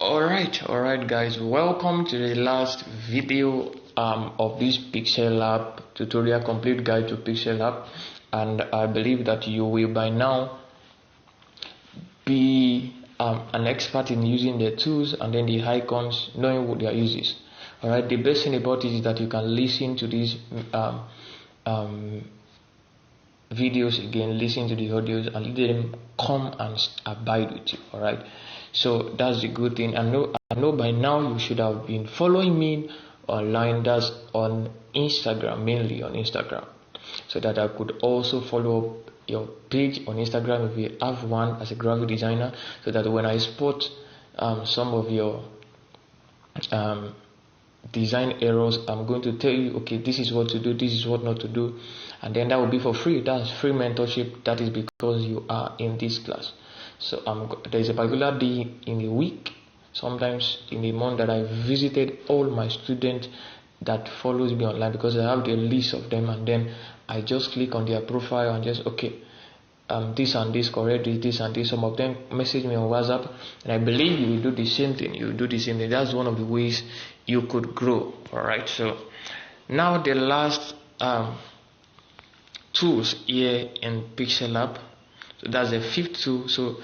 Alright guys, welcome to the last video of this Pixel Lab tutorial, complete guide to Pixel Lab, and I believe that you will by now be an expert in using the tools and then the icons, knowing what their uses. Alright, the best thing about it is that you can listen to these videos again, listen to the audios and let them come and abide with you. Alright, so that's the good thing. I know by now you should have been following me online. That's on Instagram, mainly on Instagram, so that I could also follow up your page on Instagram if you have one as a graphic designer, so that when I spot some of your design errors, I'm going to tell you, okay, this is what to do, this is what not to do, and then that will be for free. That's free mentorship. That is because you are in this class. So there's a particular day in a week, sometimes in a month, that I visited all my students that follows me online, because I have the list of them, and then I just click on their profile and just this and this correct, this and this. Some of them message me on WhatsApp, and I believe you will do the same thing. You will do the same thing. That's one of the ways you could grow. Alright, so now the last tools here in Pixel Lab. So that's the fifth tool. So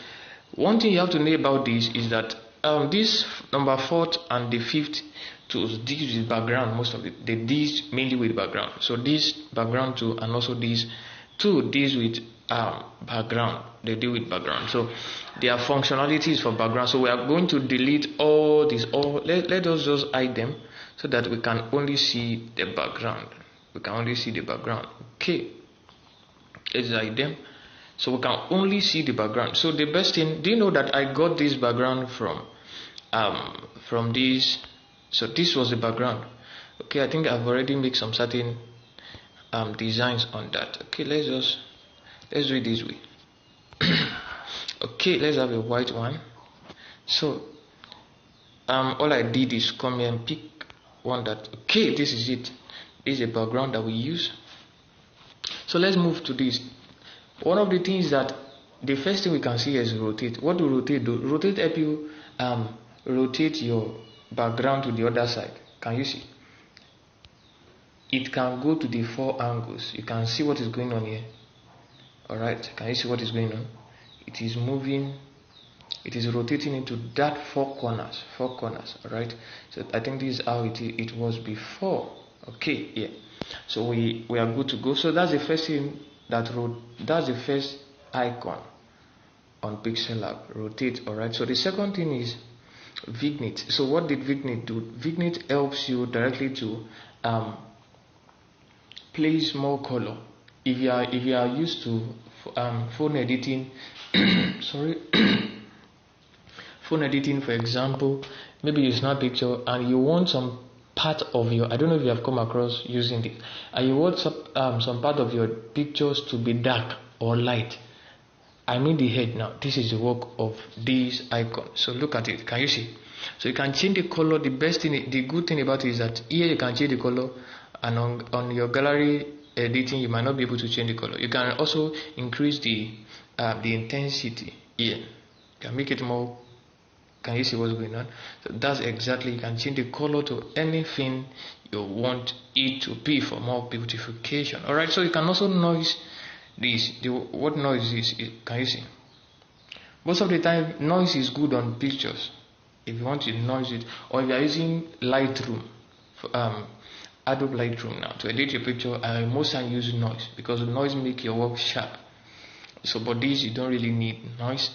one thing you have to know about this is that this number 4th and the 5th tools deals with background. Most of it, they deal mainly with background. So this background tool and also this tool deals with background. They deal with background. So their functionalities for background. So we are going to delete all these. Let us just hide them so that we can only see the background. We can only see the background. Okay, let's hide them so we can only see the background. So the best thing, do you know that I got this background from this? So this was the background. Okay, I think I've already made some certain designs on that. Okay, let's do it this way. Okay, let's have a white one. So all I did is come here and pick one that, okay, this is it. This is a background that we use. So let's move to this. One of the things that the first thing we can see is rotate. What do rotate do? Rotate help you rotate your background to the other side. Can you see? It can go to the 4 angles. You can see what is going on here. Alright, can you see what is going on? It is moving, it is rotating into that 4 corners. Alright, so I think this is how it was before. Okay, yeah. So we are good to go. So that's the first thing that's the first icon on Pixel Lab, rotate. Alright, so the second thing is Vignette. So what did Vignette do? Vignette helps you directly to place more color. If you are used to phone editing sorry phone editing, for example, maybe you snap picture and you want some part of your, I don't know if you have come across using it, and you want some part of your pictures to be dark or light. I mean the head now. This is the work of this icon. So look at it. Can you see? So you can change the color. The best thing, the good thing about it is that here you can change the color, and on your gallery editing you might not be able to change the color. You can also increase the intensity here. You can make it more. Can you see what's going on? So that's exactly, you can change the color to anything you want it to be for more beautification. Alright, so you can also noise this. What noise is it? Can you see? Most of the time noise is good on pictures if you want to noise it, or if you are using Lightroom, Adobe Lightroom now to edit your picture. I most time use noise because noise make your work sharp. So but this you don't really need noise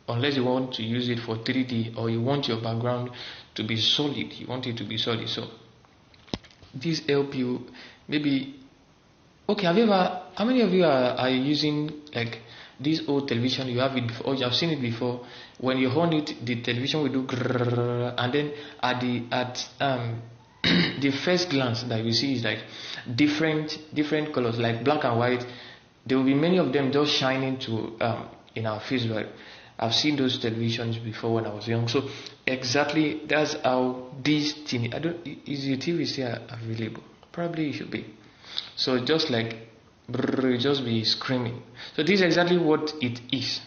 unless you want to use it for 3D, or you want your background to be solid. You want it to be solid. So this help you. Maybe, okay, how many of you are using like this old television? You have it before, or you have seen it before. When you hold it, the television will do grrr, and then at the first glance that you see is like different colors, like black and white. There will be many of them just shining to in our face. Right? I've seen those televisions before when I was young. So exactly that's how this thing. Is your TV still available? Probably it should be. So just like brrr, just be screaming. So this is exactly what it is.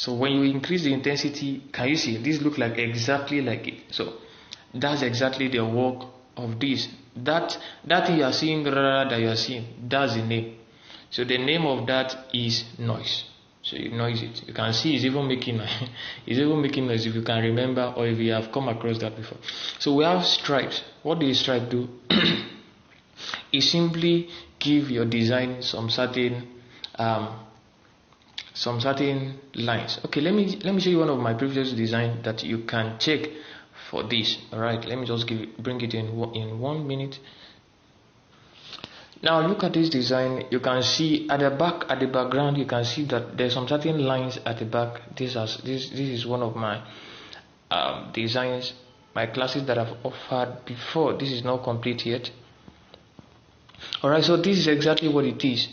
So when you increase the intensity, can you see this look like exactly like it? So that's exactly the work of this. That thing you are seeing, that you are seeing, that's the name. So the name of that is noise. So you noise it. You can see it's even making it's even making noise if you can remember or if you have come across that before. So we have stripes. What does stripe do? It simply give your design some certain lines. Okay, let me show you one of my previous design that you can check for this. All right, let me just bring it in 1 minute. Now look at this design. You can see at the background, you can see that there's some certain lines at the back. This is one of my designs, my classes that I've offered before. This is not complete yet. Alright, so this is exactly what it is.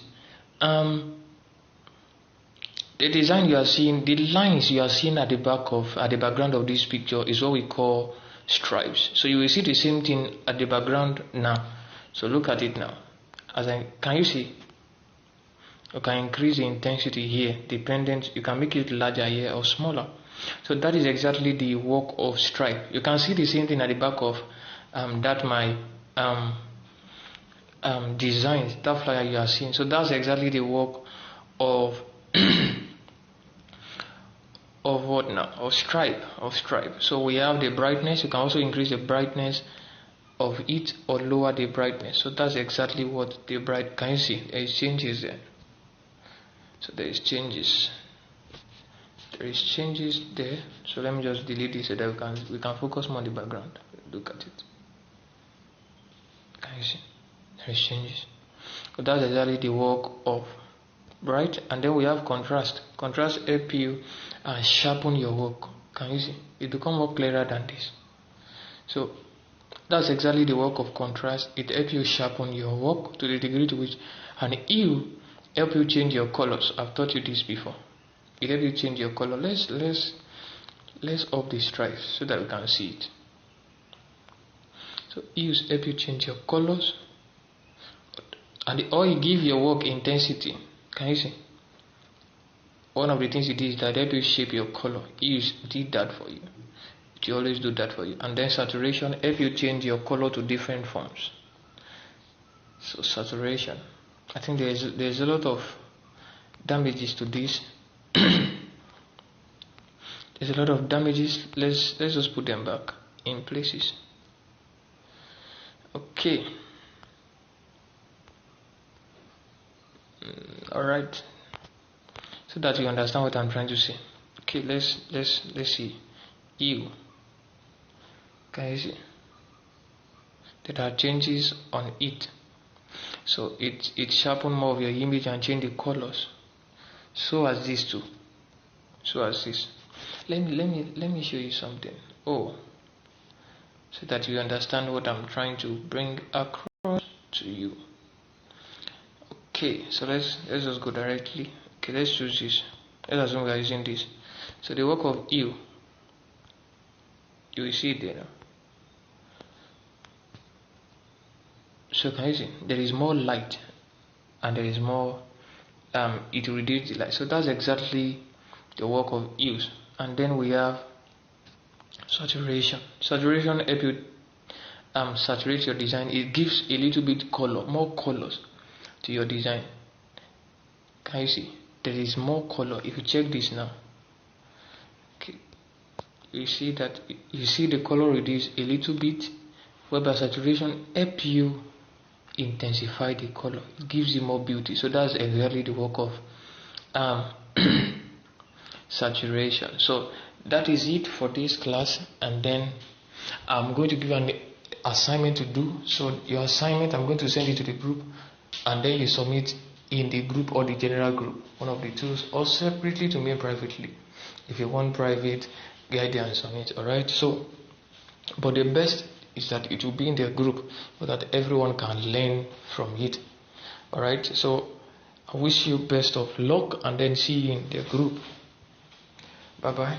The design you are seeing, the lines you are seeing at the background of this picture is what we call stripes. So you will see the same thing at the background now. So look at it now. Can you see? You can increase the intensity here, dependent. You can make it larger here or smaller. So that is exactly the work of stripe. You can see the same thing at the back of my designs, that flyer you are seeing. So that's exactly the work of of what now? Of stripe. So we have the brightness. You can also increase the brightness of it or lower the brightness. So that's exactly what the bright. Can you see? There is changes there. So there is changes. There is changes there. So let me just delete this so that we can focus more on the background. Look at it. Can you see? There is changes. So that's exactly the work of bright. And then we have contrast. Contrast help you sharpen your work. Can you see? It becomes more clearer than this. So that's exactly the work of contrast. It helps you sharpen your work to the degree to which, and it help you change your colors. I've taught you this before. It helps you change your color. Let's up the stripes so that we can see it. So hues help you change your colors, or you give your work intensity. Can you see? One of the things it did is that help you shape your color. Hues did that for you. It always do that for you. And then saturation help you change your color to different forms. So saturation, I think there's a lot of damages to this. There's a lot of damages. Let's just put them back in places. Okay. All right. So that you understand what I'm trying to say. Okay. Let's see. Hue. Can you see? There are changes on it. So it sharpen more of your image and change the colors. So as this too. So as this. Let me show you something. So that you understand what I'm trying to bring across to you. Okay, so let's just go directly. Okay, let's choose this. Let's assume we are using this. So the work of hue, you will see it there. So can you see? There is more light, and there is more. It reduces the light. So that's exactly the work of hues. And then we have saturation. Saturation helps you saturate your design. It gives a little bit color, more colors to your design. Can you see? There is more color. If you check this now, okay, you see that the color reduce a little bit, whereby saturation helps you intensify the color. It gives you more beauty. So that's exactly the work of saturation. So that is it for this class, and then I'm going to give an assignment to do. So your assignment, I'm going to send it to the group, and then you submit in the group or the general group, one of the two, or separately to me privately. If you want private, guide and submit. Alright, so but the best is that it will be in the group so that everyone can learn from it. Alright, so I wish you best of luck, and then see you in the group. Bye bye.